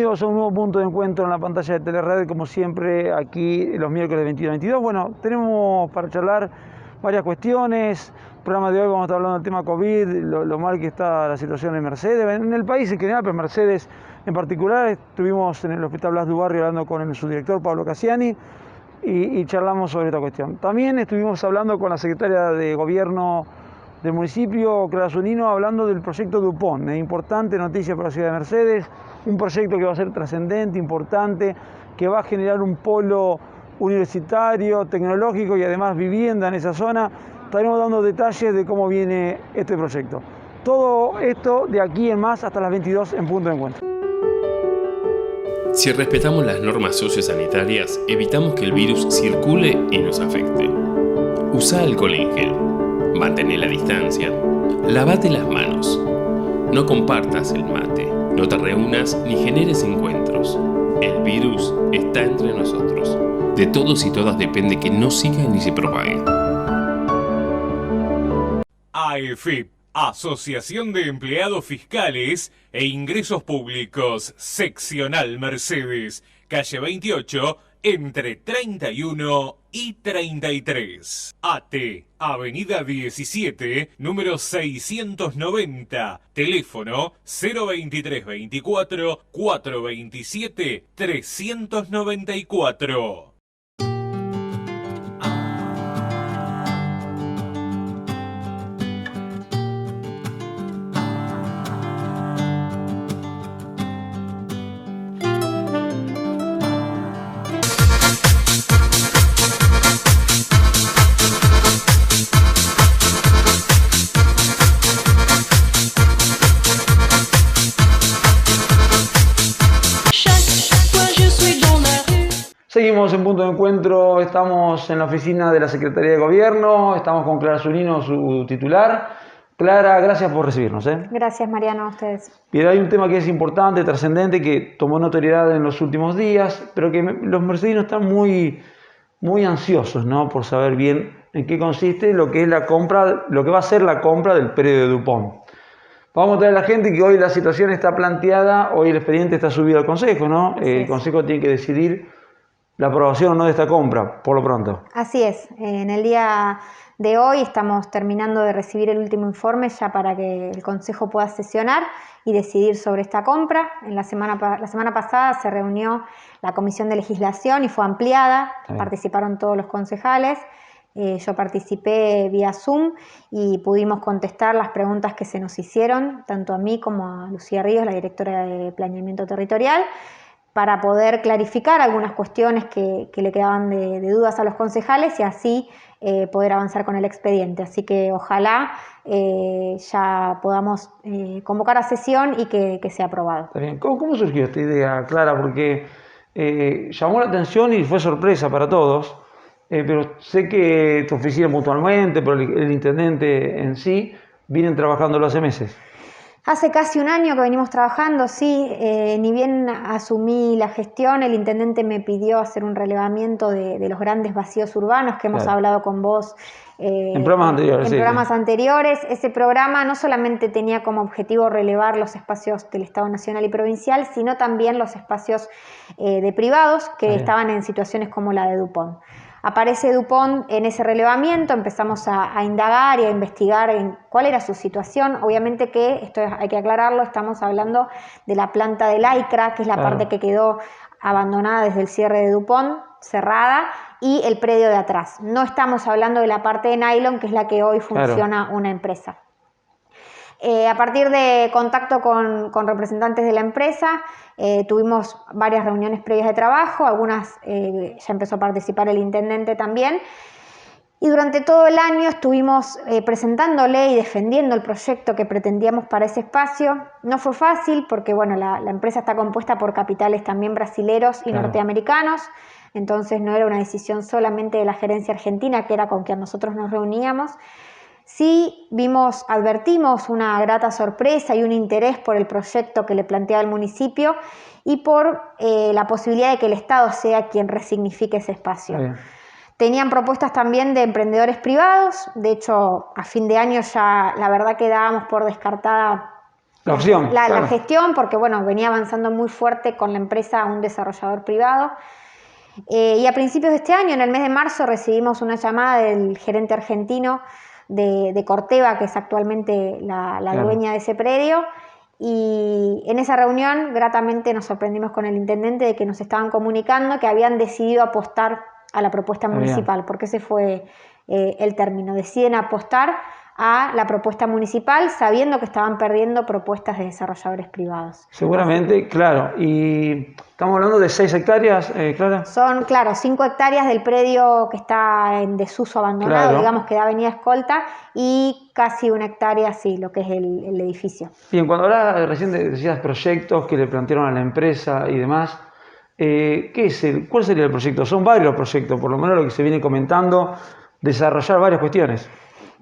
Bienvenidos a un nuevo punto de encuentro en la pantalla de Telered, como siempre, aquí los miércoles 21 22. Bueno, tenemos para charlar varias cuestiones. El programa de hoy vamos a estar hablando del tema COVID, lo mal que está la situación en Mercedes, en el país en general, pero en Mercedes en particular. Estuvimos en el Hospital Blas du Barrio hablando con su director, Pablo Cassiani, y charlamos sobre esta cuestión. También estuvimos hablando con la secretaria de Gobierno del municipio, Clara Zunino, hablando del proyecto DuPont. Es importante noticia para la ciudad de Mercedes, un proyecto que va a ser trascendente, importante, que va a generar un polo universitario, tecnológico y además vivienda en esa zona. Estaremos dando detalles de cómo viene este proyecto. Todo esto de aquí en más hasta las 22 en Punto de Encuentro. Si respetamos las normas sociosanitarias, evitamos que el virus circule y nos afecte. Usa alcohol en gel. Mantén la distancia. Lavate las manos. No compartas el mate. No te reúnas ni generes encuentros. El virus está entre nosotros. De todos y todas depende que no siga ni se propague. AEFIP, Asociación de Empleados Fiscales e Ingresos Públicos, Seccional Mercedes, calle 28, entre 31 y 33. AT, Avenida 17, número 690, teléfono 02324 427 394. Seguimos en Punto de Encuentro, estamos en la oficina de la Secretaría de Gobierno, estamos con Clara Zunino, su titular. Clara, gracias por recibirnos. Gracias, Mariano, a ustedes. Bien, hay un tema que es importante, trascendente, que tomó notoriedad en los últimos días, pero que los mercedinos están muy ansiosos, ¿no?, por saber bien en qué consiste lo que es la compra, lo que va a ser la compra del predio de DuPont. Vamos a traer a la gente que hoy la situación está planteada, hoy el expediente está subido al Consejo, ¿no? El Consejo tiene que decidir la aprobación o no de esta compra, por lo pronto. Así es. En el día de hoy estamos terminando de recibir el último informe ya para que el Consejo pueda sesionar y decidir sobre esta compra. La semana pasada se reunió la Comisión de Legislación y fue ampliada. Participaron todos los concejales. Yo participé vía Zoom y pudimos contestar las preguntas que se nos hicieron, tanto a mí como a Lucía Ríos, la directora de Planeamiento Territorial, para poder clarificar algunas cuestiones que le quedaban de dudas a los concejales y así poder avanzar con el expediente. Así que ojalá ya podamos convocar a sesión y que sea aprobado. Está bien. ¿Cómo surgió esta idea, Clara? Porque llamó la atención y fue sorpresa para todos, pero sé que tu oficina puntualmente, pero el intendente en sí, vienen trabajándolo hace meses. Hace casi un año que venimos trabajando, sí, ni bien asumí la gestión, el intendente me pidió hacer un relevamiento de los grandes vacíos urbanos que hemos hablado con vos en programas anteriores. Ese programa no solamente tenía como objetivo relevar los espacios del Estado Nacional y Provincial, sino también los espacios de privados que estaban en situaciones como la de DuPont. Aparece DuPont en ese relevamiento, empezamos a indagar y a investigar en cuál era su situación. Obviamente que, esto hay que aclararlo, estamos hablando de la planta de Lycra, que es la parte que quedó abandonada desde el cierre de DuPont, cerrada, y el predio de atrás. No estamos hablando de la parte de nylon, que es la que hoy funciona una empresa. A partir de contacto con representantes de la empresa, tuvimos varias reuniones previas de trabajo, algunas ya empezó a participar el intendente también, y durante todo el año estuvimos presentándole y defendiendo el proyecto que pretendíamos para ese espacio. No fue fácil porque bueno, la empresa está compuesta por capitales también brasileros y norteamericanos, entonces no era una decisión solamente de la gerencia argentina, que era con quien nosotros nos reuníamos. Sí advertimos una grata sorpresa y un interés por el proyecto que le planteaba el municipio y por la posibilidad de que el Estado sea quien resignifique ese espacio. Tenían propuestas también de emprendedores privados, de hecho a fin de año ya la verdad que dábamos por descartada La opción. La gestión, porque bueno, venía avanzando muy fuerte con la empresa a un desarrollador privado. Y a principios de este año, en el mes de marzo, recibimos una llamada del gerente argentino de Corteva, que es actualmente la dueña de ese predio. Y en esa reunión, gratamente nos sorprendimos con el intendente de que nos estaban comunicando que habían decidido apostar a la propuesta municipal, porque ese fue el término. Deciden apostar a la propuesta municipal sabiendo que estaban perdiendo propuestas de desarrolladores privados. Seguramente, claro. Y estamos hablando de 6 hectáreas, Clara. Son, claro, 5 hectáreas del predio que está en desuso abandonado, digamos que da Avenida Escolta, y casi 1 hectárea, sí, lo que es el edificio. Bien, cuando hablabas, recién decías proyectos que le plantearon a la empresa y demás, ¿cuál sería el proyecto? Son varios proyectos, por lo menos lo que se viene comentando, desarrollar varias cuestiones.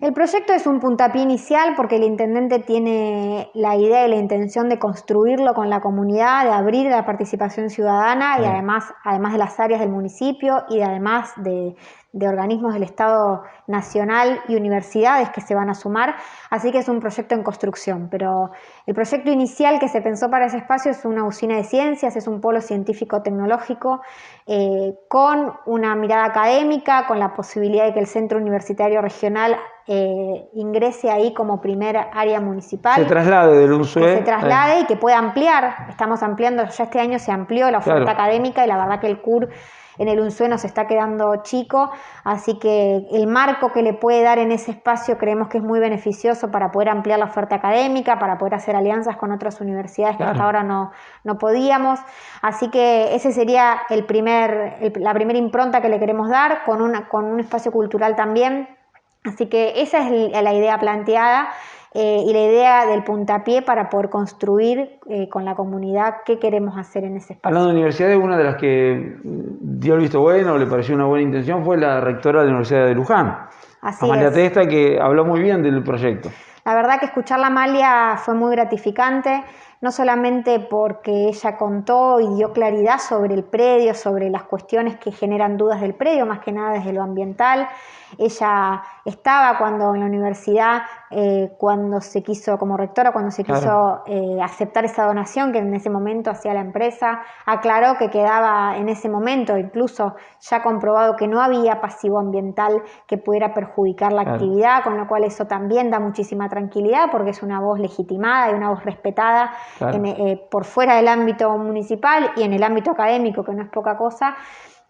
El proyecto es un puntapié inicial porque el intendente tiene la idea y la intención de construirlo con la comunidad, de abrir la participación ciudadana y además de las áreas del municipio y además de organismos del Estado nacional y universidades que se van a sumar, así que es un proyecto en construcción, pero el proyecto inicial que se pensó para ese espacio es una usina de ciencias, es un polo científico-tecnológico con una mirada académica, con la posibilidad de que el Centro Universitario Regional ingrese ahí como primer área municipal. Se traslade del UNSUE. Que se traslade y que pueda ampliar. Estamos ampliando, ya este año se amplió la oferta académica y la verdad que el CUR en el UNSUE nos está quedando chico, así que el marco que le puede dar en ese espacio creemos que es muy beneficioso para poder ampliar la oferta académica, para poder hacer alianzas con otras universidades que hasta ahora no podíamos, así que ese sería la primera impronta que le queremos dar, con un espacio cultural también. Así que esa es la idea planteada y la idea del puntapié para poder construir con la comunidad qué queremos hacer en ese espacio. Hablando de universidades, una de las que dio el visto bueno, le pareció una buena intención, fue la rectora de la Universidad de Luján, Amalia Testa, que habló muy bien del proyecto. La verdad que escucharla a Amalia fue muy gratificante, no solamente porque ella contó y dio claridad sobre el predio, sobre las cuestiones que generan dudas del predio, más que nada desde lo ambiental. Ella estaba cuando en la universidad, cuando se quiso, como rectora, cuando se quiso aceptar esa donación que en ese momento hacía la empresa, aclaró que quedaba en ese momento, incluso ya comprobado que no había pasivo ambiental que pudiera perjudicar la actividad, con lo cual eso también da muchísima tranquilidad porque es una voz legitimada y una voz respetada por fuera del ámbito municipal y en el ámbito académico, que no es poca cosa,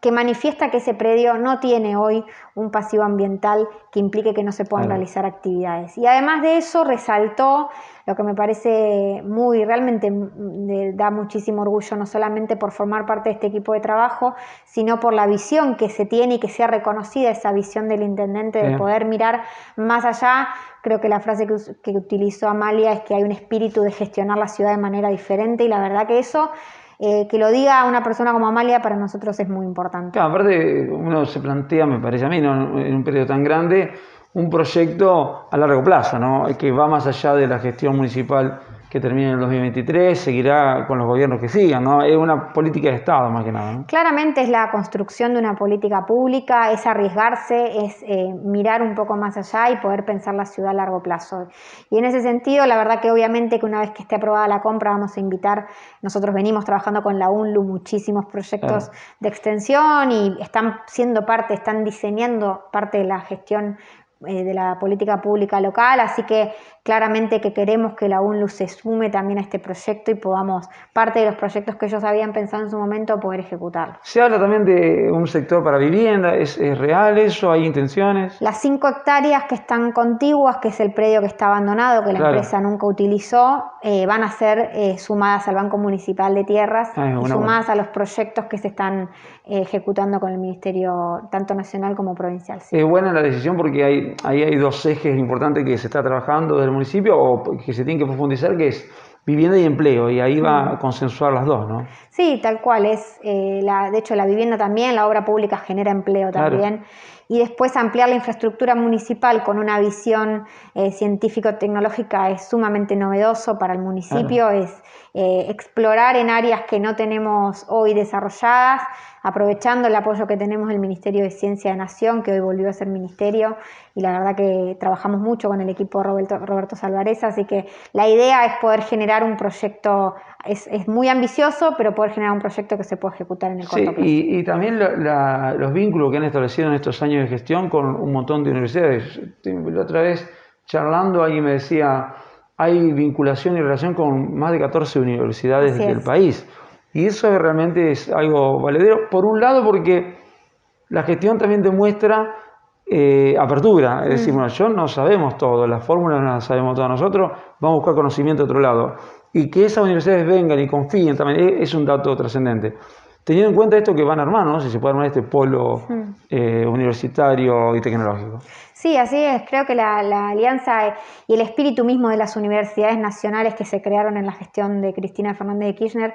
que manifiesta que ese predio no tiene hoy un pasivo ambiental que implique que no se puedan realizar actividades. Y además de eso resaltó lo que me parece realmente da muchísimo orgullo, no solamente por formar parte de este equipo de trabajo, sino por la visión que se tiene y que sea reconocida esa visión del intendente de poder mirar más allá. Creo que la frase que utilizó Amalia es que hay un espíritu de gestionar la ciudad de manera diferente y la verdad que eso... que lo diga una persona como Amalia para nosotros es muy importante. Claro, aparte uno se plantea, me parece a mí, ¿no? En un periodo tan grande, un proyecto a largo plazo, ¿no? Que va más allá de la gestión municipal que termine en el 2023, seguirá con los gobiernos que sigan, ¿no? Es una política de Estado más que nada, ¿no? Claramente es la construcción de una política pública, es arriesgarse, es mirar un poco más allá y poder pensar la ciudad a largo plazo. Y en ese sentido, la verdad que obviamente que una vez que esté aprobada la compra vamos a invitar, nosotros venimos trabajando con la UNLU muchísimos proyectos de extensión y están diseñando parte de la gestión de la política pública local, así que claramente que queremos que la UNLU se sume también a este proyecto y podamos, parte de los proyectos que ellos habían pensado en su momento, poder ejecutarlos. Se habla también de un sector para vivienda, ¿es real eso? ¿Hay intenciones? Las 5 hectáreas que están contiguas, que es el predio que está abandonado, que la empresa nunca utilizó, van a ser sumadas al Banco Municipal de Tierras y sumadas a los proyectos que se están ejecutando con el Ministerio, tanto nacional como provincial. Sí. Es buena la decisión porque ahí hay 2 ejes importantes que se está trabajando desde el municipio o que se tienen que profundizar, que es vivienda y empleo, y ahí va a consensuar las dos, ¿no? Sí, tal cual es. De hecho, la vivienda también, la obra pública genera empleo también. y después ampliar la infraestructura municipal con una visión científico-tecnológica es sumamente novedoso para el municipio, claro. Es explorar en áreas que no tenemos hoy desarrolladas, aprovechando el apoyo que tenemos del Ministerio de Ciencia de Nación, que hoy volvió a ser ministerio, y la verdad que trabajamos mucho con el equipo de Roberto Salvarez, así que la idea es poder generar un proyecto, es muy ambicioso, pero poder generar un proyecto que se pueda ejecutar en el corto plazo. Y también los vínculos que han establecido en estos años de gestión con un montón de universidades. La otra vez, charlando, alguien me decía, hay vinculación y relación con más de 14 universidades del país. Y eso realmente es algo valedero, por un lado porque la gestión también demuestra apertura, es decir, bueno, yo no sabemos todo, las fórmulas no las sabemos todas nosotros, vamos a buscar conocimiento de otro lado. Y que esas universidades vengan y confíen también es un dato trascendente. Teniendo en cuenta esto que van a armar, ¿no? Si se puede armar este polo universitario y tecnológico. Sí, así es. Creo que la alianza y el espíritu mismo de las universidades nacionales que se crearon en la gestión de Cristina Fernández de Kirchner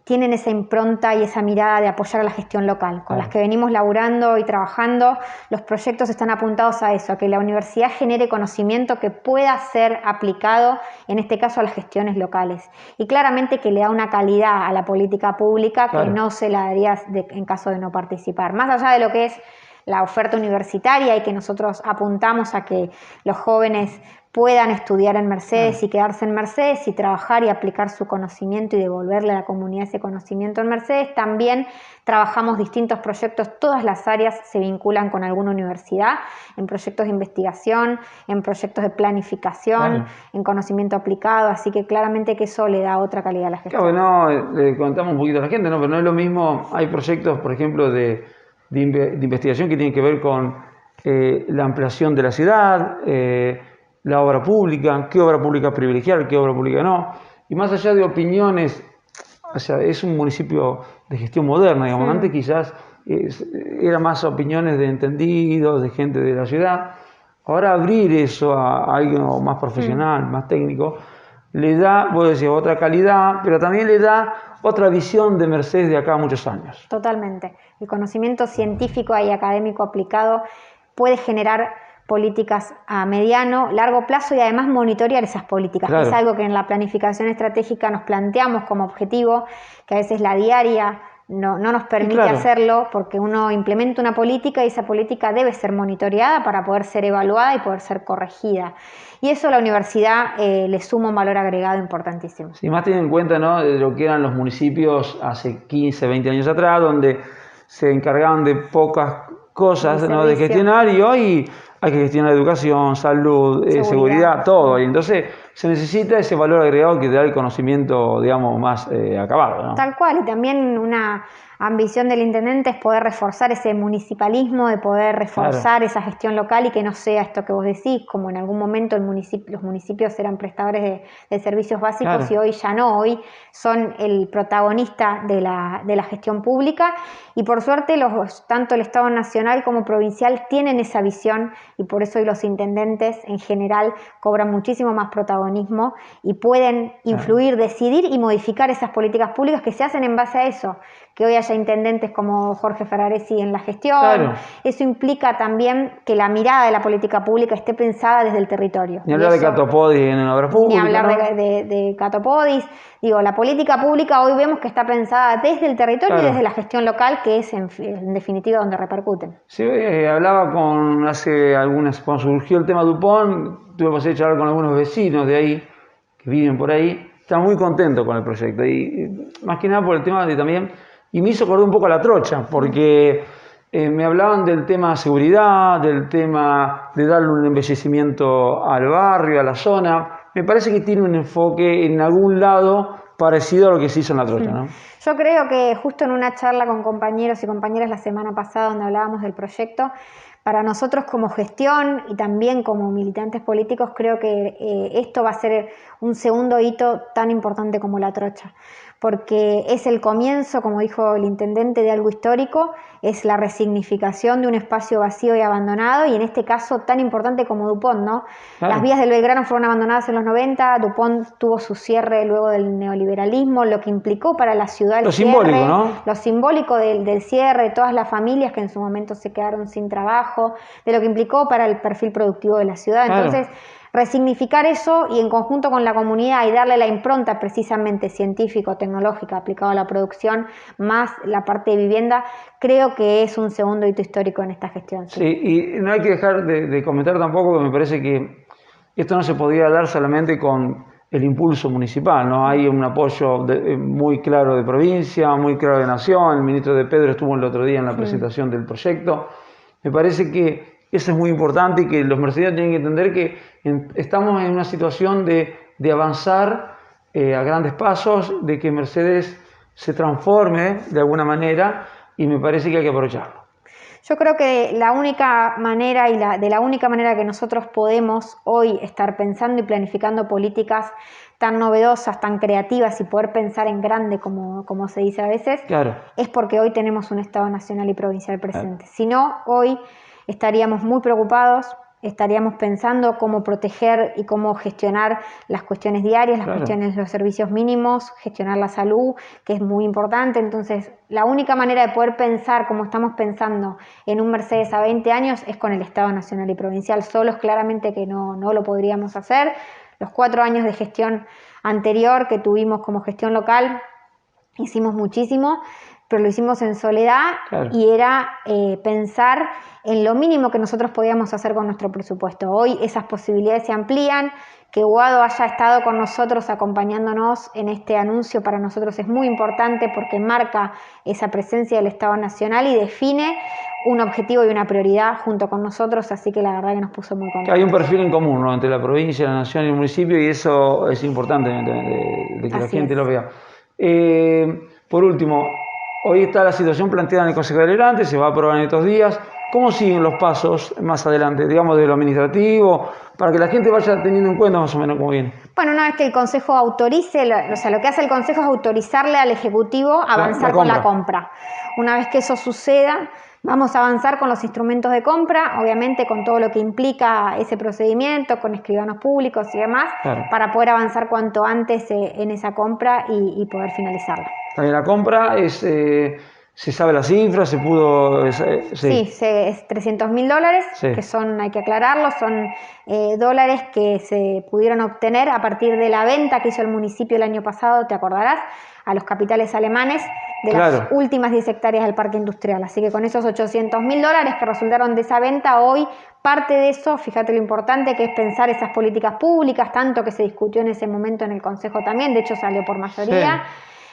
tienen esa impronta y esa mirada de apoyar a la gestión local. Con las que venimos laburando y trabajando, los proyectos están apuntados a eso, a que la universidad genere conocimiento que pueda ser aplicado, en este caso a las gestiones locales. Y claramente que le da una calidad a la política pública que no se la daría en caso de no participar. Más allá de lo que es la oferta universitaria y que nosotros apuntamos a que los jóvenes puedan estudiar en Mercedes y quedarse en Mercedes y trabajar y aplicar su conocimiento y devolverle a la comunidad ese conocimiento en Mercedes, también trabajamos distintos proyectos, todas las áreas se vinculan con alguna universidad, en proyectos de investigación, en proyectos de planificación, en conocimiento aplicado, así que claramente que eso le da otra calidad a la gestión. Claro, le contamos un poquito a la gente, ¿no? Pero no es lo mismo, hay proyectos, por ejemplo, de investigación que tienen que ver con la ampliación de la ciudad, la obra pública, qué obra pública privilegiar, qué obra pública no, y más allá de opiniones, o sea, es un municipio de gestión moderna, digamos, antes quizás era más opiniones de entendidos, de gente de la ciudad, ahora abrir eso a algo más profesional, más técnico, le da, vos decís, otra calidad, pero también le da otra visión de Mercedes de acá a muchos años. Totalmente, el conocimiento científico y académico aplicado puede generar políticas a mediano, largo plazo y además monitorear esas políticas, que es algo que en la planificación estratégica nos planteamos como objetivo, que a veces la diaria no nos permite hacerlo porque uno implementa una política y esa política debe ser monitoreada para poder ser evaluada y poder ser corregida. Y eso a la universidad le suma un valor agregado importantísimo. Sí, más teniendo en cuenta, ¿no?, de lo que eran los municipios hace 15, 20 años atrás, donde se encargaban de pocas cosas, ¿no?, de gestionar, y hoy hay que gestionar educación, salud, seguridad, todo. Y entonces se necesita ese valor agregado que te da el conocimiento, digamos, más acabado, ¿no? Tal cual, y también una ambición del intendente es poder reforzar ese municipalismo, de poder reforzar esa gestión local y que no sea esto que vos decís, como en algún momento los municipios eran prestadores de servicios básicos y hoy ya no, hoy son el protagonista de la gestión pública y por suerte tanto el Estado nacional como provincial tienen esa visión y por eso hoy los intendentes en general cobran muchísimo más protagonismo y pueden influir, decidir y modificar esas políticas públicas que se hacen en base a eso, que hoy haya intendentes como Jorge Ferraresi en la gestión. Eso implica también que la mirada de la política pública esté pensada desde el territorio. Ni hablar de Catopodis en obra pública. Ni hablar de Catopodis. Digo, la política pública hoy vemos que está pensada desde el territorio y desde la gestión local, que es en definitiva donde repercuten. Sí, hablaba cuando surgió el tema Dupont, tuve posibilidad de charlar con algunos vecinos de ahí, que viven por ahí, están muy contentos con el proyecto. Y más que nada por el tema de también, y me hizo acordar un poco a la trocha, porque me hablaban del tema seguridad, del tema de darle un embellecimiento al barrio, a la zona. Me parece que tiene un enfoque en algún lado parecido a lo que se hizo en la trocha, ¿no? Yo creo que justo en una charla con compañeros y compañeras la semana pasada donde hablábamos del proyecto, para nosotros como gestión y también como militantes políticos creo que esto va a ser un segundo hito tan importante como la trocha, porque es el comienzo, como dijo el intendente, de algo histórico es la resignificación de un espacio vacío y abandonado, y en este caso tan importante como Dupont, ¿no? Claro. Las vías del Belgrano fueron abandonadas en los 90, Dupont tuvo su cierre luego del neoliberalismo, lo que implicó para la ciudad lo simbólico, ¿no? Lo simbólico del cierre, de todas las familias que en su momento se quedaron sin trabajo, de lo que implicó para el perfil productivo de la ciudad. Claro. Entonces, resignificar eso y en conjunto con la comunidad y darle la impronta precisamente científico-tecnológica aplicada a la producción, más la parte de vivienda, creo que es un segundo hito histórico en esta gestión. Sí, y no hay que dejar de comentar tampoco que me parece que esto no se podía dar solamente con el impulso municipal, ¿no? Hay un apoyo muy claro de provincia, muy claro de nación. El ministro de Pedro estuvo el otro día en la presentación del proyecto. Me parece que eso es muy importante y que los mercedarios tienen que entender que estamos en una situación de avanzar a grandes pasos, de que Mercedes se transforme de alguna manera, y me parece que hay que aprovecharlo. Yo creo que la única manera de la única manera que nosotros podemos hoy estar pensando y planificando políticas tan novedosas, tan creativas y poder pensar en grande, como se dice a veces, claro, es porque hoy tenemos un Estado nacional y provincial presente. Si no, hoy estaríamos muy preocupados, estaríamos pensando cómo proteger y cómo gestionar las cuestiones diarias, las cuestiones de los servicios mínimos, gestionar la salud, que es muy importante. Entonces, la única manera de poder pensar como estamos pensando en un Mercedes a 20 años es con el Estado nacional y provincial. Solos claramente que no lo podríamos hacer. Los 4 años de gestión anterior que tuvimos como gestión local, hicimos muchísimo, pero lo hicimos en soledad, y era pensar en lo mínimo que nosotros podíamos hacer con nuestro presupuesto. Hoy esas posibilidades se amplían. Que Guado haya estado con nosotros acompañándonos en este anuncio para nosotros es muy importante porque marca esa presencia del Estado Nacional y define un objetivo y una prioridad junto con nosotros, así que la verdad que nos puso muy contentos. Hay un perfil en común, ¿no?, entre la provincia, la nación y el municipio, y eso es importante de que la gente lo vea. Por último, hoy está la situación planteada en el Consejo Deliberante, se va a aprobar en estos días. ¿Cómo siguen los pasos más adelante, digamos, de lo administrativo, para que la gente vaya teniendo en cuenta más o menos cómo viene? Bueno, una vez que el Consejo autorice, lo que hace el Consejo es autorizarle al Ejecutivo avanzar con la compra. Una vez que eso suceda, vamos a avanzar con los instrumentos de compra, obviamente con todo lo que implica ese procedimiento, con escribanos públicos y demás, para poder avanzar cuanto antes en esa compra y poder finalizarla. La compra es... ¿Se sabe la cifra? ¿Se pudo...? Sí, es $300.000, que son, hay que aclararlo, son dólares que se pudieron obtener a partir de la venta que hizo el municipio el año pasado, te acordarás, a los capitales alemanes de las últimas 10 hectáreas del parque industrial. Así que con esos $800.000 que resultaron de esa venta, hoy parte de eso, fíjate lo importante que es pensar esas políticas públicas, tanto que se discutió en ese momento en el Consejo también, de hecho salió por mayoría.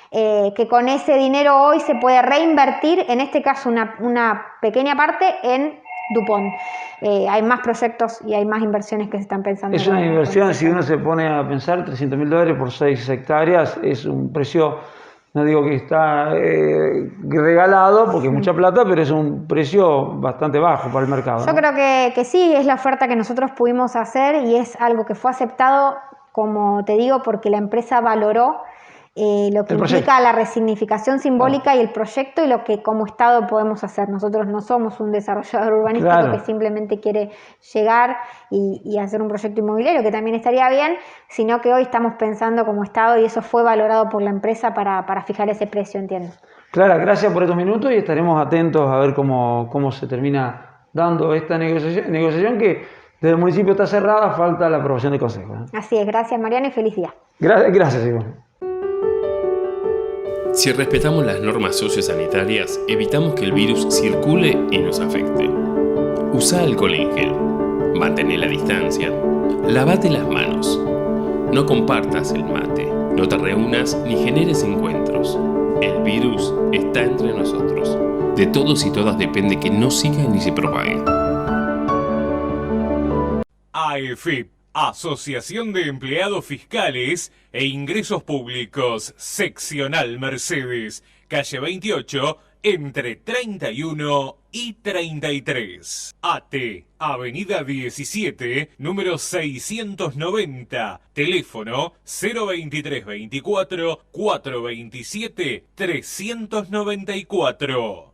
Que con ese dinero hoy se puede reinvertir, en este caso una pequeña parte en Dupont. Hay más proyectos y hay más inversiones que se están pensando. Es una inversión, si uno se pone a pensar, $300.000 por 6 hectáreas es un precio, no digo que está regalado porque es mucha plata, pero es un precio bastante bajo para el mercado. Yo creo que sí, es la oferta que nosotros pudimos hacer y es algo que fue aceptado, como te digo, porque la empresa valoró lo que implica la resignificación simbólica y el proyecto y lo que como Estado podemos hacer. Nosotros no somos un desarrollador urbanístico que simplemente quiere llegar y hacer un proyecto inmobiliario, que también estaría bien, sino que hoy estamos pensando como Estado y eso fue valorado por la empresa para fijar ese precio, entiendo. Clara, gracias por estos minutos y estaremos atentos a ver cómo se termina dando esta negociación que desde el municipio está cerrada, falta la aprobación del Consejo. Así es, gracias Mariano y feliz día. Gracias, Iván. Si respetamos las normas sociosanitarias, evitamos que el virus circule y nos afecte. Usa alcohol en gel. Mantén la distancia. Lavate las manos. No compartas el mate. No te reúnas ni generes encuentros. El virus está entre nosotros. De todos y todas depende que no siga ni se propague. AEFIP, Asociación de Empleados Fiscales e Ingresos Públicos, Seccional Mercedes, calle 28, entre 31 y 33. AT, Avenida 17, número 690, teléfono 02324 427 394.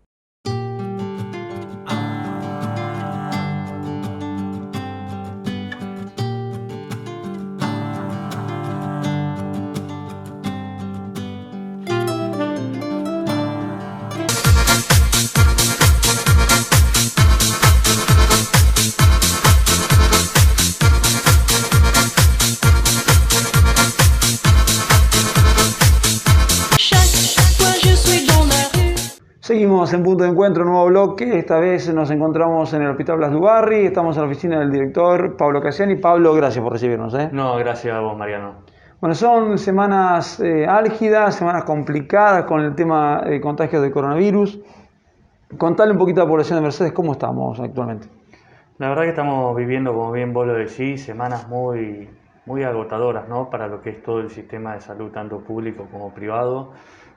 Seguimos en Punto de Encuentro, nuevo bloque. Esta vez nos encontramos en el Hospital Blas Dubarry. Estamos en la oficina del director Pablo Cassiani. Pablo, gracias por recibirnos. No, gracias a vos, Mariano. Bueno, son semanas álgidas, semanas complicadas con el tema de contagios de coronavirus. Contale un poquito a la población de Mercedes cómo estamos actualmente. La verdad que estamos viviendo, como bien vos lo decís, semanas muy agotadoras, ¿no? Para lo que es todo el sistema de salud, tanto público como privado.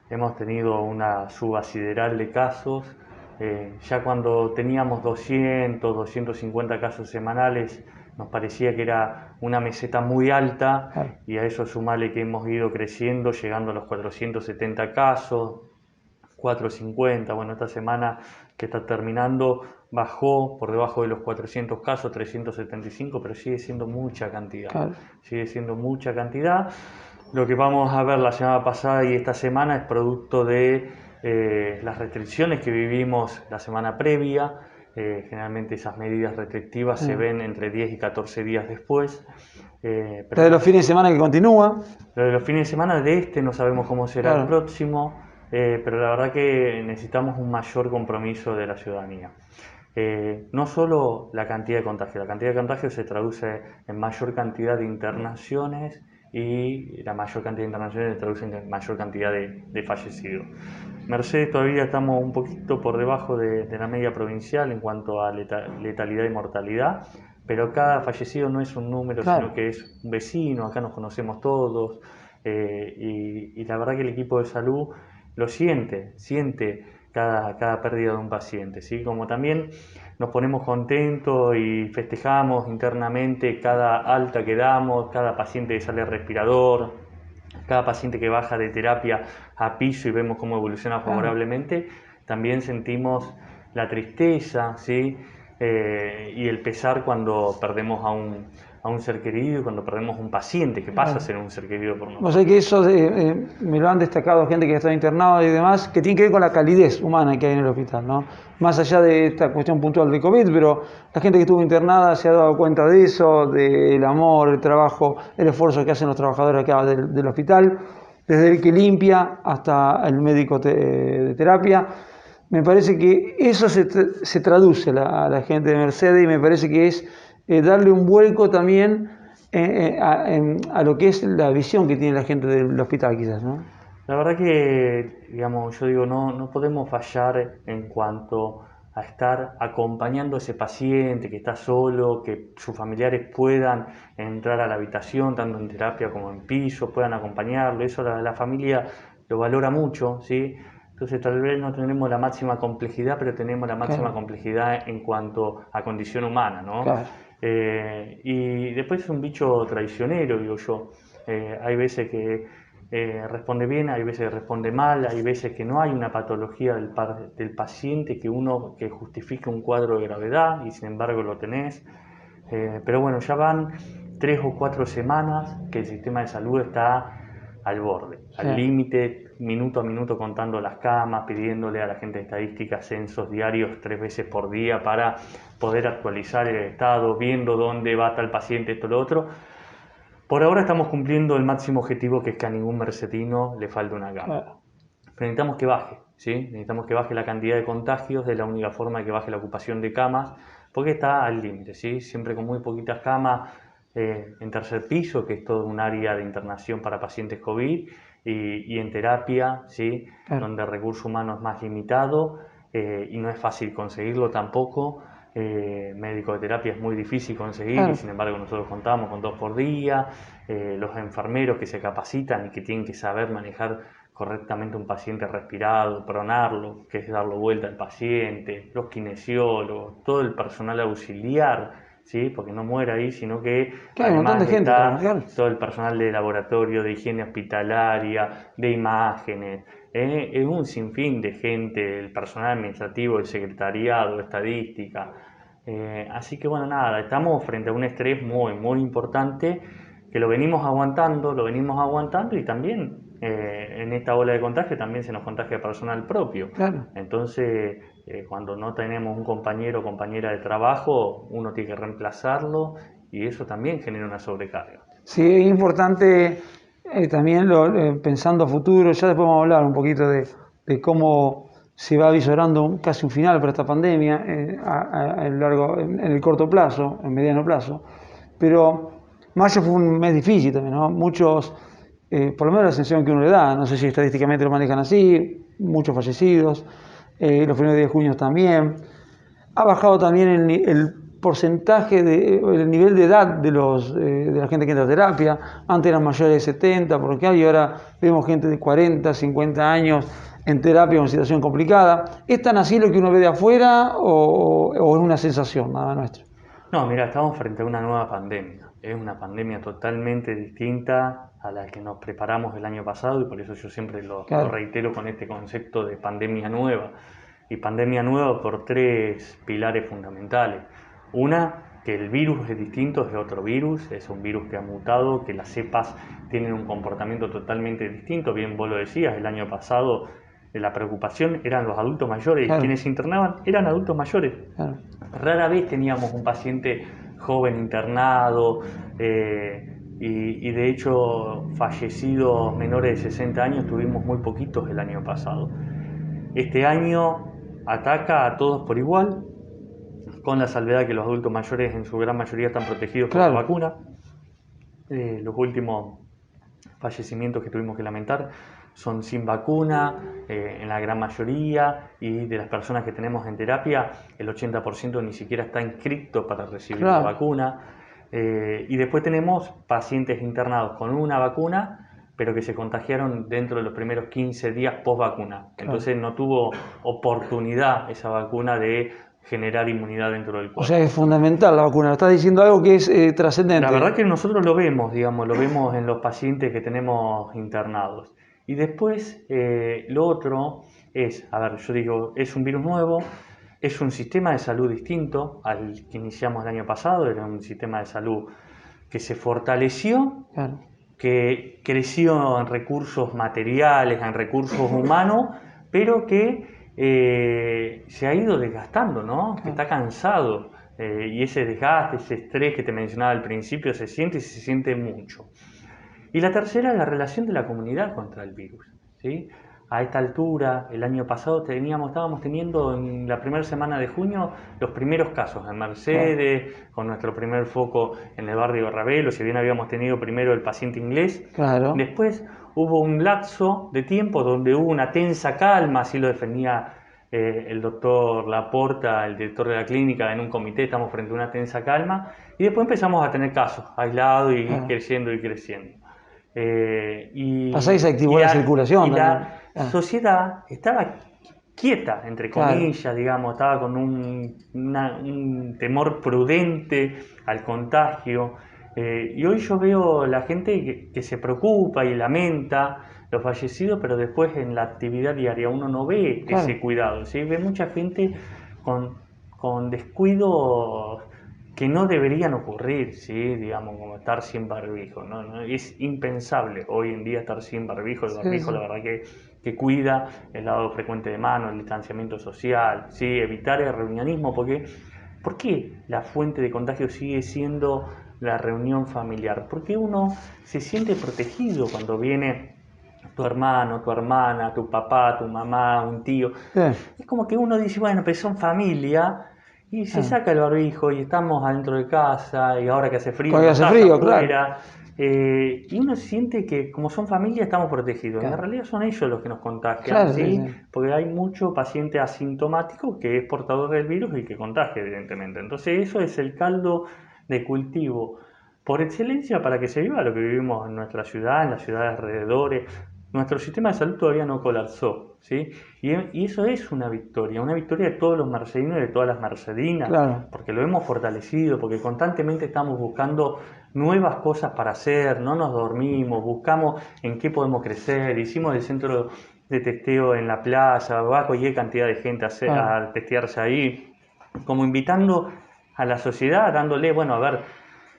Hemos tenido una suba sideral de casos. Ya cuando teníamos 200, 250 casos semanales, nos parecía que era una meseta muy alta, y a eso sumarle que hemos ido creciendo, llegando a los 470 casos, 450. Bueno, esta semana que está terminando bajó por debajo de los 400 casos, 375, pero sigue siendo mucha cantidad. Claro. Sigue siendo mucha cantidad. Lo que vamos a ver la semana pasada y esta semana es producto de las restricciones que vivimos la semana previa. Generalmente esas medidas restrictivas se ven entre 10 y 14 días después. Pero de los fines de semana que continúa. Lo de los fines de semana de no sabemos cómo será el próximo, pero la verdad que necesitamos un mayor compromiso de la ciudadanía. No solo la cantidad de contagios se traduce en mayor cantidad de internaciones, y la mayor cantidad de internaciones se traduce en mayor cantidad de fallecidos. Mercedes todavía estamos un poquito por debajo de la media provincial en cuanto a letalidad y mortalidad, pero cada fallecido no es un número, sino que es un vecino. Acá nos conocemos todos, y la verdad que el equipo de salud lo siente cada pérdida de un paciente, ¿sí? Como también nos ponemos contentos y festejamos internamente cada alta que damos, cada paciente que sale respirador, cada paciente que baja de terapia a piso y vemos cómo evoluciona favorablemente. También sentimos la tristeza, ¿sí? Y el pesar cuando perdemos a un ser querido, cuando perdemos un paciente que pasa a ser un ser querido por nosotros. Vos sabés que eso me lo han destacado gente que está internada y demás, que tiene que ver con la calidez humana que hay en el hospital, ¿no? Más allá de esta cuestión puntual de COVID, pero la gente que estuvo internada se ha dado cuenta de eso, del amor, el trabajo, el esfuerzo que hacen los trabajadores acá del hospital, desde el que limpia hasta el médico de terapia. Me parece que eso se traduce a la gente de Mercedes, y me parece que es darle un vuelco también a lo que es la visión que tiene la gente del hospital, quizás, ¿no? La verdad que, digamos, yo digo, no podemos fallar en cuanto a estar acompañando a ese paciente que está solo, que sus familiares puedan entrar a la habitación, tanto en terapia como en piso, puedan acompañarlo. Eso la familia lo valora mucho, ¿sí? Entonces tal vez no tenemos la máxima complejidad, pero tenemos la máxima complejidad en cuanto a condición humana, ¿no? Claro. Y después es un bicho traicionero, digo yo. Hay veces que responde bien, hay veces que responde mal, hay veces que no hay una patología del paciente que justifique un cuadro de gravedad, y sin embargo lo tenés. Pero bueno, ya van 3 o 4 semanas que el sistema de salud está al borde, al límite, minuto a minuto contando las camas, pidiéndole a la gente de estadística censos diarios 3 veces por día para poder actualizar el estado, viendo dónde va tal paciente, esto, lo otro. Por ahora estamos cumpliendo el máximo objetivo, que es que a ningún mercedino le falte una cama. Pero necesitamos que baje, ¿sí? Necesitamos que baje la cantidad de contagios, de la única forma de que baje la ocupación de camas, porque está al límite, ¿sí? Siempre con muy poquitas camas en tercer piso, que es todo un área de internación para pacientes COVID, y en terapia, ¿sí? Donde el recurso humano es más limitado, y no es fácil conseguirlo tampoco. Médico de terapia es muy difícil conseguir, y sin embargo nosotros contamos con 2 por día. Los enfermeros que se capacitan y que tienen que saber manejar correctamente un paciente respirado, pronarlo, que es darlo vuelta al paciente, los kinesiólogos, todo el personal auxiliar, ¿sí? Porque no muere ahí, sino que además está todo el personal de laboratorio, de higiene hospitalaria, de imágenes, es un sinfín de gente, el personal administrativo, el secretariado, estadística. Así que bueno, nada, estamos frente a un estrés muy importante, que lo venimos aguantando, y también en esta ola de contagio también se nos contagia personal propio. Claro. Entonces, cuando no tenemos un compañero o compañera de trabajo, uno tiene que reemplazarlo, y eso también genera una sobrecarga. Sí, es importante también pensando a futuro. Ya después vamos a hablar un poquito de cómo se va visorando casi un final para esta pandemia en el corto plazo, en mediano plazo. Pero mayo fue un mes difícil también, ¿no? Muchos, por lo menos la sensación que uno le da, no sé si estadísticamente lo manejan así, muchos fallecidos, los primeros días de junio también. Ha bajado también el porcentaje, el nivel de edad de la gente que entra a terapia. Antes eran mayores de 70, porque hay, ahora vemos gente de 40, 50 años en terapia en situación complicada. ¿Es tan así lo que uno ve de afuera o es una sensación nada nuestra? No, mira, estamos frente a una nueva pandemia. Es una pandemia totalmente distinta a la que nos preparamos el año pasado y por eso yo siempre lo reitero con este concepto de pandemia nueva. Y pandemia nueva por 3 pilares fundamentales. Una, que el virus es distinto, es otro virus, es un virus que ha mutado, que las cepas tienen un comportamiento totalmente distinto. Bien vos lo decías, el año pasado la preocupación eran los adultos mayores y quienes se internaban eran adultos mayores. Rara vez teníamos un paciente joven internado y de hecho fallecidos menores de 60 años tuvimos muy poquitos el año pasado. Este año ataca a todos por igual, con la salvedad que los adultos mayores en su gran mayoría están protegidos por la vacuna. Los últimos fallecimientos que tuvimos que lamentar son sin vacuna, en la gran mayoría, y de las personas que tenemos en terapia, el 80% ni siquiera está inscrito para recibir la vacuna. Y después tenemos pacientes internados con una vacuna, pero que se contagiaron dentro de los primeros 15 días post vacuna. Entonces no tuvo oportunidad esa vacuna de generar inmunidad dentro del cuerpo. O sea, es fundamental la vacuna. Estás diciendo algo que es trascendente. La verdad que nosotros lo vemos, digamos, lo vemos en los pacientes que tenemos internados. Y después lo otro es, a ver, yo digo, es un virus nuevo, es un sistema de salud distinto al que iniciamos el año pasado, era un sistema de salud que se fortaleció, que creció en recursos materiales, en recursos humanos, pero que se ha ido desgastando, ¿no? Que está cansado y ese desgaste, ese estrés que te mencionaba al principio se siente y se siente mucho. Y la tercera es la relación de la comunidad contra el virus, ¿sí? A esta altura, el año pasado estábamos teniendo en la primera semana de junio los primeros casos en Mercedes, con nuestro primer foco en el barrio de Ravelo, si bien habíamos tenido primero el paciente inglés, después hubo un lapso de tiempo donde hubo una tensa calma, así lo defendía el doctor Laporta, el director de la clínica, en un comité, estamos frente a una tensa calma, y después empezamos a tener casos aislados y creciendo y creciendo. Pasáis a activar la circulación. Y la sociedad estaba quieta, entre comillas, digamos, estaba con un temor prudente al contagio. Y hoy yo veo la gente que se preocupa y lamenta los fallecidos, pero después en la actividad diaria uno no ve ese cuidado, ¿sí? Ve mucha gente con descuidos que no deberían ocurrir, ¿sí? Digamos, como estar sin barbijo, ¿no? Es impensable hoy en día estar sin barbijo. El barbijo, la verdad que cuida el lavado frecuente de manos, el distanciamiento social, ¿sí? Evitar el reunionismo, porque ¿por qué la fuente de contagio sigue siendo la reunión familiar? Porque uno se siente protegido cuando viene tu hermano, tu hermana, tu papá, tu mamá, un tío. Es como que uno dice, bueno, pero son familia. Y se saca el barbijo y estamos adentro de casa y ahora que hace frío, afuera, y uno siente que como son familia estamos protegidos. En realidad son ellos los que nos contagian, ¿sí? Porque hay mucho paciente asintomático que es portador del virus y que contagia, evidentemente. Entonces eso es el caldo de cultivo por excelencia para que se viva lo que vivimos en nuestra ciudad, en las ciudades alrededores. Nuestro sistema de salud todavía no colapsó, ¿sí? Y eso es una victoria de todos los mercedinos y de todas las mercedinas, porque lo hemos fortalecido, porque constantemente estamos buscando nuevas cosas para hacer, no nos dormimos, buscamos en qué podemos crecer, hicimos el centro de testeo en la playa, va cualquier cantidad de gente a testearse ahí, como invitando a la sociedad, dándole, bueno, a ver,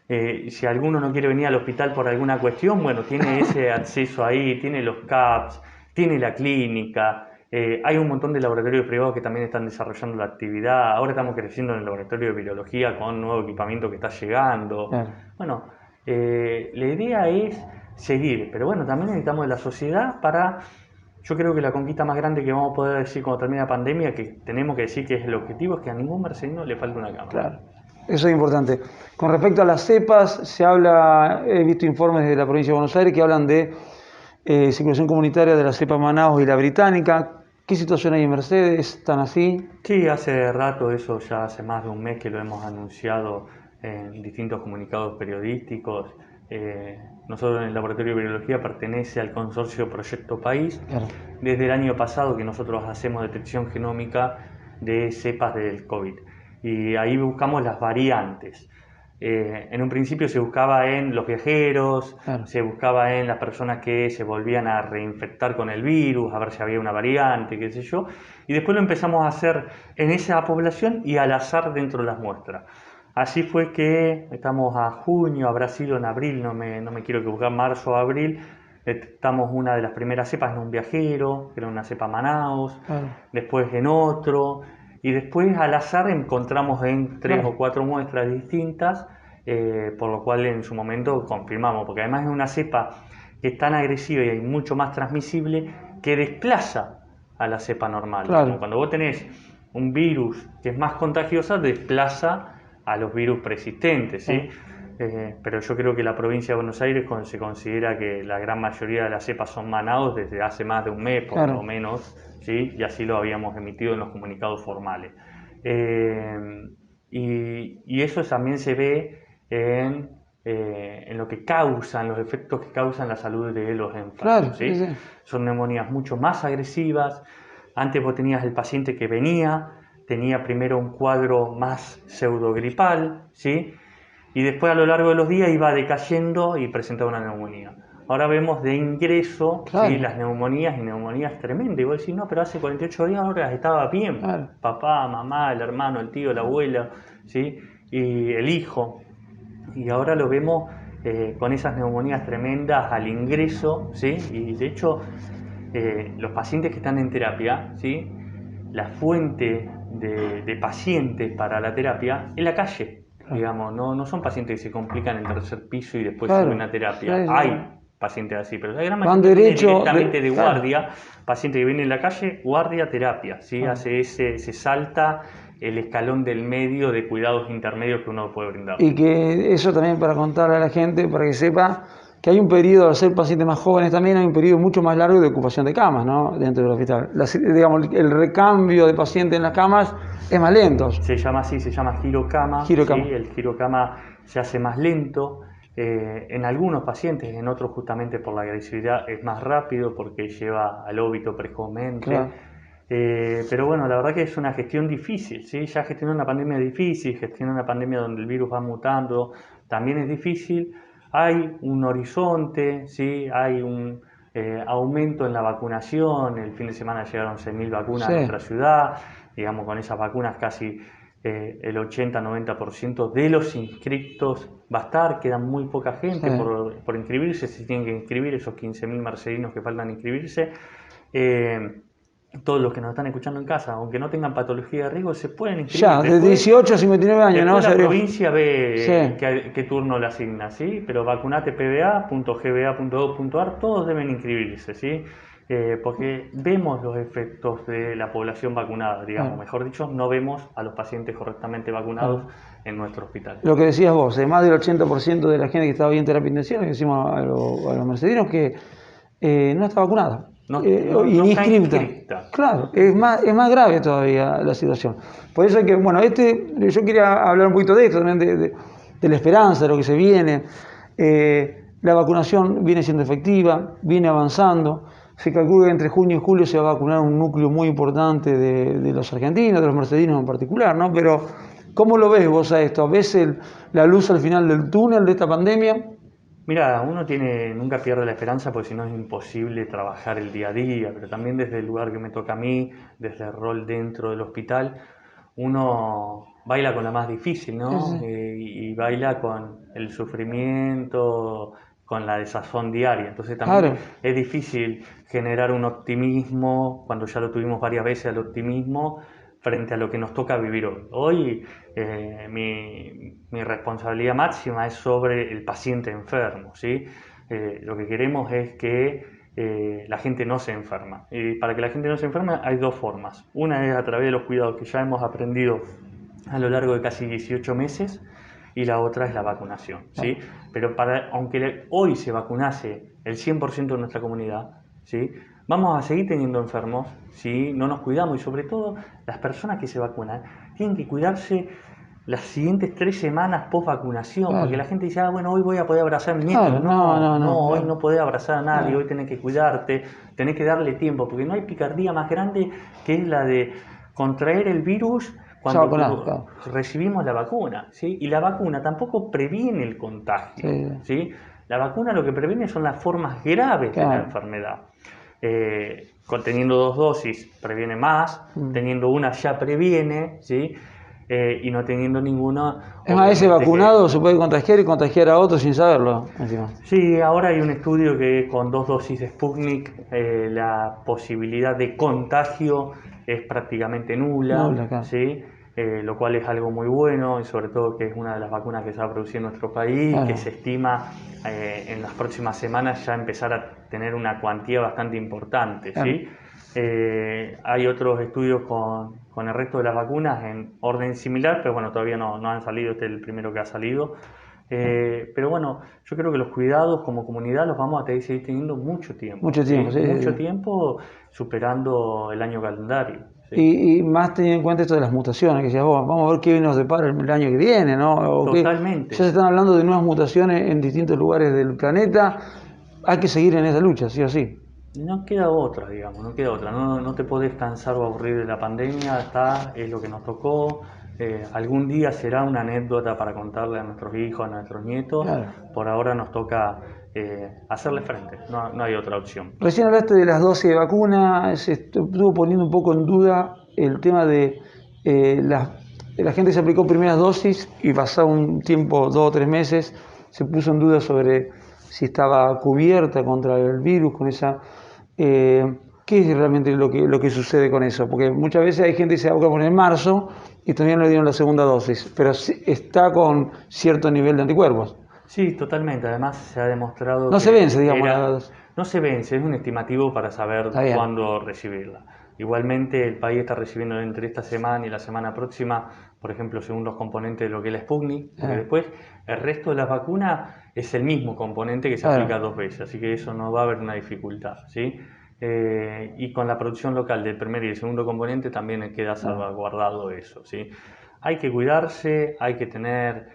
si alguno no quiere venir al hospital por alguna cuestión, bueno, tiene ese acceso ahí, tiene los CAPS, tiene la clínica, hay un montón de laboratorios privados que también están desarrollando la actividad, ahora estamos creciendo en el laboratorio de virología con nuevo equipamiento que está llegando. Bueno, la idea es seguir, pero bueno, también necesitamos de la sociedad para yo creo que la conquista más grande que vamos a poder decir cuando termine la pandemia, que tenemos que decir que es el objetivo, es que a ningún mercedino le falte una cama. Claro, eso es importante. Con respecto a las cepas, se habla, he visto informes de la provincia de Buenos Aires que hablan de circulación comunitaria de la cepa Manaus y la británica. ¿Qué situación hay en Mercedes? ¿Están así? Sí, hace rato, eso ya hace más de un mes que lo hemos anunciado en distintos comunicados periodísticos. Nosotros en el Laboratorio de Virología pertenece al consorcio Proyecto País. Claro. Desde el año pasado que nosotros hacemos detección genómica de cepas del COVID. Y ahí buscamos las variantes. En un principio se buscaba en los viajeros, Claro. se buscaba en las personas que se volvían a reinfectar con el virus, a ver si había una variante, qué sé yo, y después lo empezamos a hacer en esa población y al azar dentro de las muestras. Así fue que estamos a junio, habrá sido en abril, no me quiero equivocar, marzo o abril, detectamos una de las primeras cepas en un viajero, que era una cepa Manaus, Claro. después en otro, y después al azar encontramos en 3 Claro. o 4 muestras distintas, por lo cual en su momento confirmamos, porque además es una cepa que es tan agresiva y mucho más transmisible que desplaza a la cepa normal. Claro. Como cuando vos tenés un virus que es más contagiosa, desplaza a los virus persistentes, ¿sí? Pero yo creo que la provincia de Buenos Aires se considera que la gran mayoría de las cepas son Manaus desde hace más de un mes, por Claro. lo menos, ¿sí? Y así lo habíamos emitido en los comunicados formales. Y eso también se ve en lo que causan, los efectos que causan la salud de los enfermos. Claro, ¿sí? sí, sí. Son neumonías mucho más agresivas. Antes vos tenías el paciente que venía, tenía primero un cuadro más pseudogripal, ¿sí? Y después a lo largo de los días iba decayendo y presentaba una neumonía. Ahora vemos de ingreso, Claro. ¿sí? Las neumonías y neumonías tremendas. Y vos decís, no, pero hace 48 días ahora estaba bien. Claro. Papá, mamá, el hermano, el tío, la abuela, ¿sí? Y el hijo. Y ahora lo vemos con esas neumonías tremendas al ingreso, ¿sí? Y de hecho, los pacientes que están en terapia, ¿sí? La fuente de pacientes para la terapia es la calle. Digamos, no son pacientes que se complican en el tercer piso y después Claro. suben a terapia. Sí, sí. Hay pacientes así, pero la gran Van mayoría viene derecho directamente de claro. guardia, paciente que viene en la calle, guardia, terapia, ¿sí? Claro. Hace se salta el escalón del medio de cuidados intermedios que uno puede brindar. Y que eso también para contarle a la gente, para que sepa que hay un periodo, al ser pacientes más jóvenes también, hay un periodo mucho más largo de ocupación de camas, ¿no? Dentro del hospital. Digamos, el recambio de pacientes en las camas es más lento. Se llama así, se llama girocama. Girocama. ¿sí? El girocama se hace más lento. En algunos pacientes, en otros justamente por la agresividad es más rápido porque lleva al óbito precozmente. Claro. Pero bueno, la verdad que es una gestión difícil, ¿sí? Ya gestionar una pandemia es difícil, gestionar una pandemia donde el virus va mutando también es difícil. Hay un horizonte, ¿sí? Hay un aumento en la vacunación. El fin de semana llegaron 6.000 vacunas Sí. a nuestra ciudad. Digamos, con esas vacunas casi el 80-90% de los inscriptos va a estar. Queda muy poca gente Sí. por inscribirse. Se tienen que inscribir esos 15.000 mercedinos que faltan inscribirse. Todos los que nos están escuchando en casa, aunque no tengan patología de riesgo, se pueden inscribir. Ya, de Después- 18 a 59 años, ¿no? Después la Se abrió. provincia ve Sí. qué turno le asigna, ¿sí? Pero vacunatepba.gba.gov.ar, todos deben inscribirse, ¿sí? Porque vemos los efectos de la población vacunada, digamos, Claro. mejor dicho, no vemos a los pacientes correctamente vacunados en nuestro hospital. Lo que decías vos, más del 80% de la gente que estaba hoy en terapia intensiva, que decimos a los mercedinos, que no está vacunada. No- Y no ni está inscripta. inscripta. Claro, es más grave todavía la situación. Por eso es que, bueno, yo quería hablar un poquito de esto, también de la esperanza, de lo que se viene. La vacunación viene siendo efectiva, viene avanzando. Se calcula que entre junio y julio se va a vacunar un núcleo muy importante de los argentinos, de los mercedinos en particular, ¿no? Pero, ¿cómo lo ves vos a esto? ¿Ves la luz al final del túnel de esta pandemia? Mira, uno nunca pierde la esperanza porque si no es imposible trabajar el día a día, pero también desde el lugar que me toca a mí, desde el rol dentro del hospital, uno baila con la más difícil, ¿no? Sí, sí. Y baila con el sufrimiento, con la desazón diaria. Entonces también Claro. es difícil generar un optimismo, cuando ya lo tuvimos varias veces, el optimismo frente a lo que nos toca vivir hoy. Hoy mi responsabilidad máxima es sobre el paciente enfermo, ¿sí? Lo que queremos es que la gente no se enferma. Y para que la gente no se enferme hay dos formas. Una es a través de los cuidados que ya hemos aprendido a lo largo de casi 18 meses y la otra es la vacunación, ¿sí? Pero aunque hoy se vacunase el 100% de nuestra comunidad, ¿sí? Vamos a seguir teniendo enfermos si no nos cuidamos, y sobre todo las personas que se vacunan tienen que cuidarse las siguientes 3 semanas post vacunación, porque la gente dice, bueno, hoy voy a poder abrazar a mi nieto. No, hoy no podés abrazar a nadie, hoy tenés que cuidarte, tenés que darle tiempo, porque no hay picardía más grande que la de contraer el virus cuando recibimos la vacuna, ¿sí? Y la vacuna tampoco previene el contagio, ¿sí? La vacuna lo que previene son las formas graves de la enfermedad. Teniendo 2 dosis previene más, teniendo una ya previene, ¿sí? Y no teniendo ninguna... Es más, ese vacunado se puede contagiar y contagiar a otros sin saberlo, encima. Sí, ahora hay un estudio que con 2 dosis de Sputnik la posibilidad de contagio es prácticamente nula, claro. ¿sí? Lo cual es algo muy bueno, y sobre todo que es una de las vacunas que se va a producir en nuestro país, que se estima en las próximas semanas ya empezar a tener una cuantía bastante importante, ¿sí? Hay otros estudios con el resto de las vacunas en orden similar, pero bueno, todavía no han salido, este es el primero que ha salido. Pero bueno, yo creo que los cuidados como comunidad los vamos a seguir teniendo mucho tiempo. Mucho tiempo, superando el año calendario. ¿Sí? Y más teniendo en cuenta esto de las mutaciones, que decías vos, vamos a ver qué nos depara el año que viene, ¿no? Totalmente. Ya se están hablando de nuevas mutaciones en distintos lugares del planeta, hay que seguir en esa lucha, sí o sí. No queda otra, digamos, no queda otra. No te podés cansar o aburrir de la pandemia, es lo que nos tocó. Algún día será una anécdota para contarle a nuestros hijos, a nuestros nietos. Claro. Por ahora nos toca hacerle frente, no hay otra opción. Recién hablaste de las dosis de vacuna, se estuvo poniendo un poco en duda el tema de la gente se aplicó primeras dosis y pasado un tiempo, 2 o 3 meses, se puso en duda sobre si estaba cubierta contra el virus con esa... ¿Qué es realmente lo que sucede con eso? Porque muchas veces hay gente que se vacuna en marzo y todavía no le dieron la segunda dosis, pero está con cierto nivel de anticuerpos. Sí, totalmente. Además se ha demostrado no se vence, digamos. No se vence, es un estimativo para saber cuándo recibirla. Igualmente el país está recibiendo entre esta semana y la semana próxima, por ejemplo, según los componentes de lo que es la Sputnik, porque después el resto de las vacunas es el mismo componente que se aplica 2 veces, así que eso no va a haber una dificultad, ¿sí? Y con la producción local del primer y el segundo componente también queda salvaguardado eso, ¿sí? Hay que cuidarse, hay que tener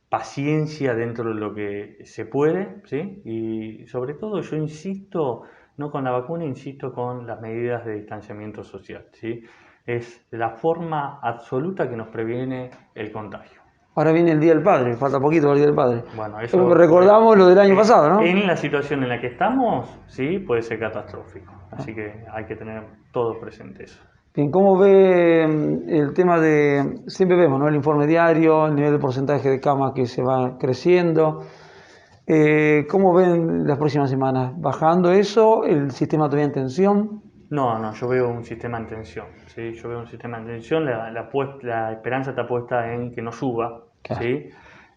paciencia dentro de lo que se puede, ¿sí? Y sobre todo yo insisto, no con la vacuna, insisto con las medidas de distanciamiento social, ¿sí? Es la forma absoluta que nos previene el contagio. Ahora viene el Día del Padre, falta poquito para el Día del Padre. Bueno, eso recordamos lo del año pasado, ¿no? En la situación en la que estamos, sí, puede ser catastrófico. Así que hay que tener todo presente eso. Bien, ¿cómo ve el tema de, siempre vemos, ¿no? El informe diario, el nivel de porcentaje de camas que se va creciendo? ¿Cómo ven las próximas semanas? ¿Bajando eso? ¿El sistema todavía en tensión? No, yo veo un sistema en tensión, ¿sí? Yo veo un sistema en tensión, la esperanza está puesta en que no suba, claro. ¿Sí?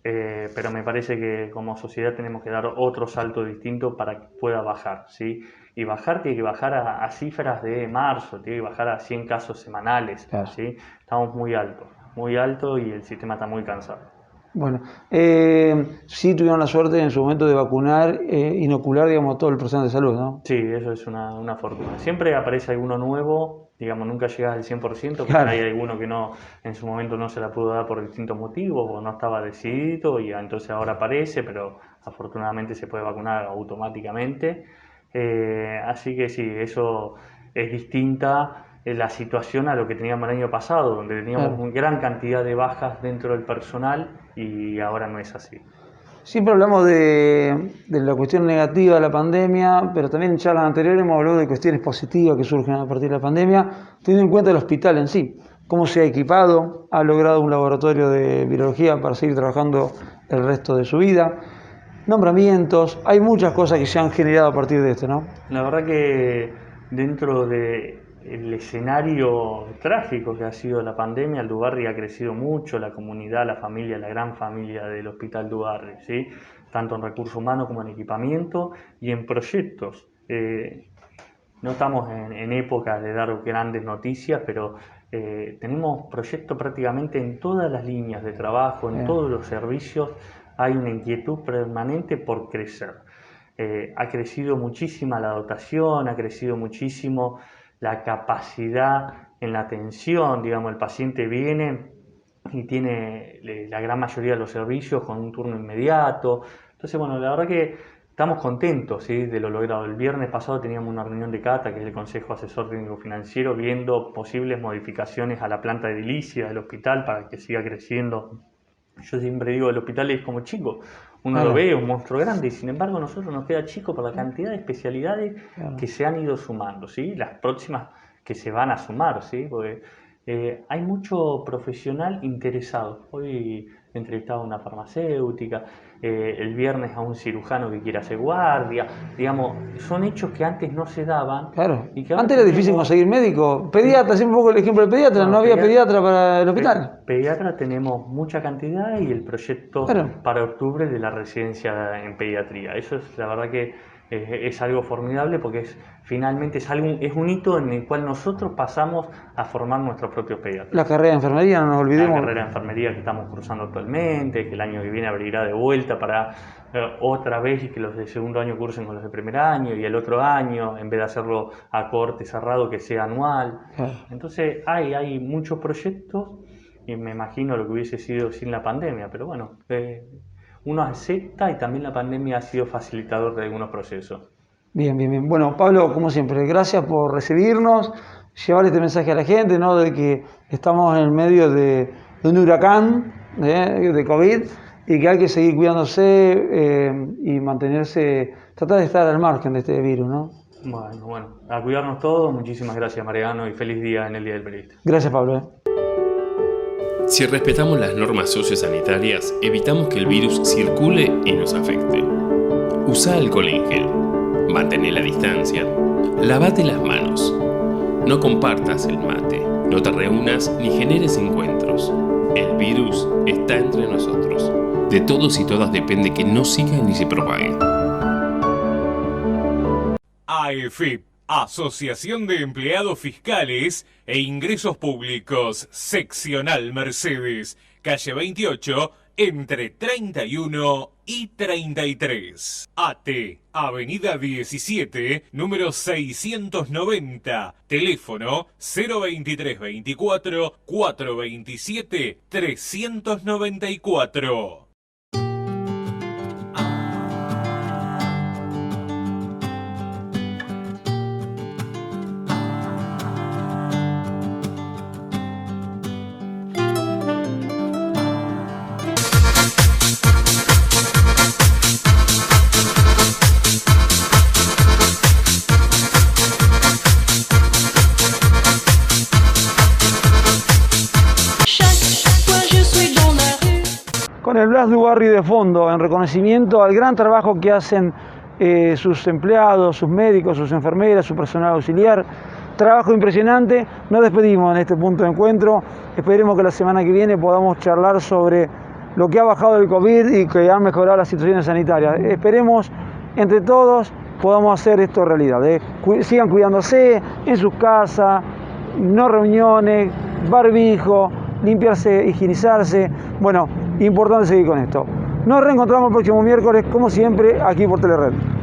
Pero me parece que como sociedad tenemos que dar otro salto distinto para que pueda bajar, ¿sí? Y bajar tiene que bajar a cifras de marzo, tiene que bajar a 100 casos semanales, claro. ¿Sí? Estamos muy alto y el sistema está muy cansado. Bueno, sí tuvieron la suerte en su momento de vacunar, inocular, digamos, todo el personal de salud, ¿no? Sí, eso es una fortuna. Siempre aparece alguno nuevo, digamos, nunca llegas al 100%, porque claro. Hay alguno que no, en su momento no se la pudo dar por distintos motivos o no estaba decidido y entonces ahora aparece, pero afortunadamente se puede vacunar automáticamente. Así que sí, eso es distinta la situación a lo que teníamos el año pasado, donde teníamos una gran cantidad de bajas dentro del personal y ahora no es así. Siempre hablamos de la cuestión negativa de la pandemia, pero también en charlas anteriores hemos hablado de cuestiones positivas que surgen a partir de la pandemia, teniendo en cuenta el hospital en sí, cómo se ha equipado, ha logrado un laboratorio de virología para seguir trabajando el resto de su vida, nombramientos, hay muchas cosas que se han generado a partir de esto, ¿no? La verdad que dentro del escenario trágico que ha sido la pandemia, el Dubarry ha crecido mucho, la comunidad, la familia, la gran familia del Hospital Dubarry, ¿sí? tanto en recursos humanos como en equipamiento y en proyectos. No estamos en época de dar grandes noticias, pero tenemos proyectos prácticamente en todas las líneas de trabajo, en todos los servicios. Hay una inquietud permanente por crecer. Ha crecido muchísima la dotación, ha crecido muchísimo la capacidad en la atención. Digamos, el paciente viene y tiene la gran mayoría de los servicios con un turno inmediato. Entonces, bueno, la verdad que estamos contentos, ¿sí?, de lo logrado. El viernes pasado teníamos una reunión de CATA, que es el Consejo Asesor Técnico Financiero, viendo posibles modificaciones a la planta de edilicia del hospital para que siga creciendo. Yo siempre digo, el hospital es como chico, uno lo ve, es un monstruo grande, y sin embargo a nosotros nos queda chico por la cantidad de especialidades que se han ido sumando, ¿sí? Las próximas que se van a sumar, ¿sí? Porque hay mucho profesional interesado. Hoy he entrevistado a una farmacéutica, el viernes a un cirujano que quiere hacer guardia. Digamos, son hechos que antes no se daban. Claro. Y que Antes era difícil conseguir médico. Pediatra, siempre un poco el ejemplo del pediatra, no había pediatra para el hospital. Pediatra tenemos mucha cantidad y el proyecto para octubre de la residencia en pediatría. Eso es la verdad que es algo formidable, porque finalmente es un hito en el cual nosotros pasamos a formar nuestros propios pediatras. La carrera de enfermería, no nos olvidemos. La carrera de enfermería que estamos cursando actualmente, que el año que viene abrirá de vuelta para otra vez, y que los de segundo año cursen con los de primer año, y el otro año, en vez de hacerlo a corte cerrado, que sea anual. Entonces hay muchos proyectos, y me imagino lo que hubiese sido sin la pandemia, pero bueno, uno acepta, y también la pandemia ha sido facilitador de algunos procesos. Bien, bien, bien. Bueno, Pablo, como siempre, gracias por recibirnos, llevar este mensaje a la gente, ¿no?, de que estamos en el medio de un huracán de COVID, y que hay que seguir cuidándose y mantenerse, tratar de estar al margen de este virus, ¿no? Bueno, a cuidarnos todos. Muchísimas gracias, Mariano, y feliz día en el Día del Periodista. Gracias, Pablo. Si respetamos las normas sociosanitarias, evitamos que el virus circule y nos afecte. Usa alcohol en gel. Mantén la distancia. Lavate las manos. No compartas el mate. No te reúnas ni generes encuentros. El virus está entre nosotros. De todos y todas depende que no siga ni se propague. AEFIP, Asociación de Empleados Fiscales e Ingresos Públicos, Seccional Mercedes, calle 28, entre 31 y 33. AT, Avenida 17, número 690, teléfono 02324 427 394. Con el Blas Dubarry de fondo, en reconocimiento al gran trabajo que hacen sus empleados, sus médicos, sus enfermeras, su personal auxiliar. Trabajo impresionante. Nos despedimos en este punto de encuentro. Esperemos que la semana que viene podamos charlar sobre lo que ha bajado el COVID y que han mejorado las situaciones sanitarias. Esperemos entre todos podamos hacer esto realidad. Sigan cuidándose en sus casas, no reuniones, barbijo, limpiarse, higienizarse. Bueno, importante seguir con esto. Nos reencontramos el próximo miércoles, como siempre, aquí por Telered.